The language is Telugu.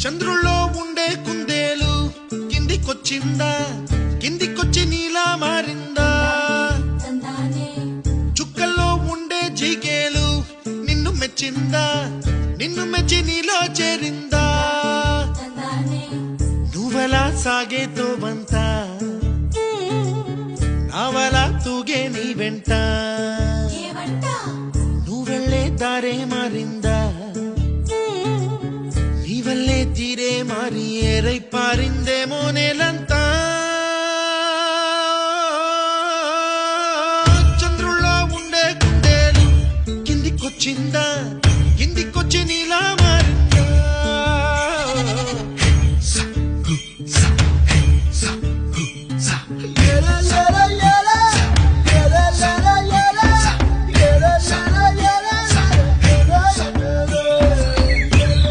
చంద్రుల్లో ఉండే కుందేలు కిందికొచ్చిందా, కిందికొచ్చి నీలా మారిందా? చుక్కల్లో ఉండే జిగేలు నిన్ను మెచ్చిందా, నిన్ను మెచ్చి నీలో చేరిందా? నువ్వలా సాగేతో బంత, నావలా తూగే నీ వెంట, నువ్వెళ్ళే దారే మారిందా, నీవల్లే తీరే మారి ఏరై పారిందేమో నేలంతా.